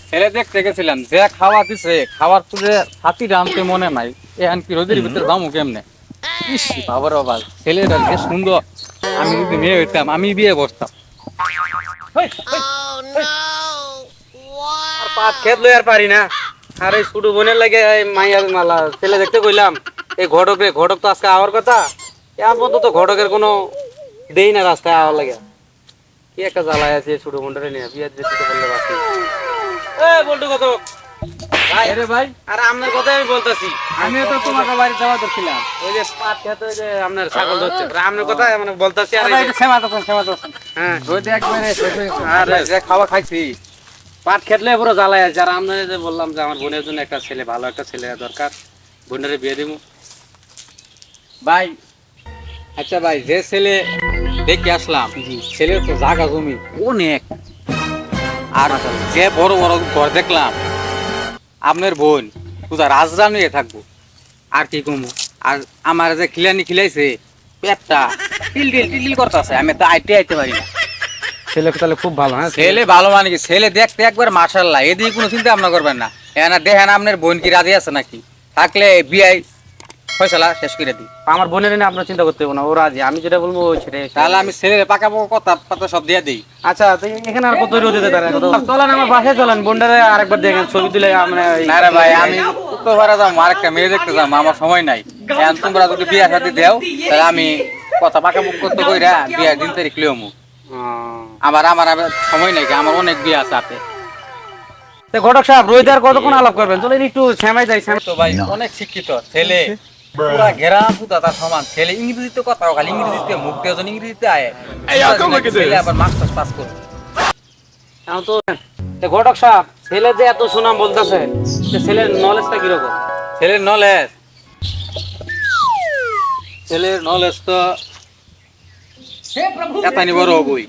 ছেলে দেখতে গেছিলাম যে খাওয়া দিছে খাওয়ার তো যে ছাতি আনতে মনে নাই এখন কি রোদের ভিতরে যাবো কেমনে? ইস বাবার বাবা ছেলেটা বেশ সুন্দর। আমি যদি মেয়ে হইতাম আমি বিয়ে বসতাম। আর পাত খেত লই আর পারি না। আর এই ছোট বোনের লাগে এই মাইয়ার মালা ছেলে দেখতে কইলাম এই ঘটক তো আজকে আওয়ার কথা। এখন পর্যন্ত ঘটকের কোনো দেই না রাস্তায় আওয়ার লাগে। কি একটা জ্বালায় আছে ছোট বোনটারে নিয়ে বিয়ে দিতে পারলে বাকি। বলটু কত ভাই আরে ভাই আর আপনার কথাই আমি বলতেছি। আমিও তো তোমাকে বাড়ি যাওয়া করছিলাম। ওই যে পাট খেতে ওই যে আপনার ছাগল ধরছে আপনার কথা মানে বলতেছি। আর আরে সেমা তো হ্যাঁ রোদে একবারে আর যে খাওয়া খাইছি পাট খেতলে পুরো জ্বালায় আছে। আর আপনার যে বললাম যে আমার বোনের জন্য একটা ছেলে ভালো একটা ছেলে দরকার, বোনের বিয়ে দিব। ভাই। আচ্ছা ভাই যে ছেলে দেখে আসলাম ছেলে তো জায়গা জমি অনেক, আর যে বড় বড় ঘর দেখলাম আপনার বোন পূজা রাজরানী থাকবো আর কি কমু। আর আমার যে খিলাইছে পেটটা টিল করতেছে, আমি তো আইতে পারি না। ছেলে তাহলে খুব ভালো। হ্যাঁ ছেলে ভালো মানে কি ছেলে দেখতে একবার মাশাআল্লাহ, এদিকে কোনো চিন্তা ভাবনা করবেন না। এনা দেখেন আপনার বোন কি রাজি আছে নাকি, থাকলে বিয়াই ফয়সালা শেষ করে দিই। আমার বোনের নিয়ে আপনার চিন্তা করতে হবে না, ও রাজি। আমি যেটা বলবো ওই সেটাই। তাহলে আমি ছেলের পাকা পাকা কথা সব দিয়ে দিই। আচ্ছা তো এখানে আর কত রোদে দাঁড়ায় চলেন আমার বাসায় চলেন, বোনটারে আরেকবার দেখেন ছবি তুলে। আমরা না রে ভাই আমি উত্তরপাড়া যাবো, আরেকটা মেয়ে দেখতে যাবো, আমার সময় নাই। এখন তোমরা যদি বিয়া শাদী দেও তাহলে আমি কথা পাকা মুখ করতে কইরা বিয়া দিন তারিখ লিওমু। আমার আমার আবার সময় নাই, আমার অনেক বিয়া আছে হাতে। ঘটক সাহেব রোদে আর কতক্ষণ আলাপ করবেন, চলেন একটু শ্যামাই যাই। তো ভাই অনেক শিক্ষিত ছেলে, পুরা ঘেরাম পুতা তার সমান ছেলে। ইংরেজিতে কথা খালি ইংরেজিতে মুখ দিয়ে ইংরেজিতে আয় ছেলে আবার মাস্টার্স পাস করবে। এখন তো ঘটক সাহেব ছেলে যে এত সুনাম বলতেছে, ছেলের নলেজটা কিরকম? ছেলের নলেজ তো এতানি বড় হবই।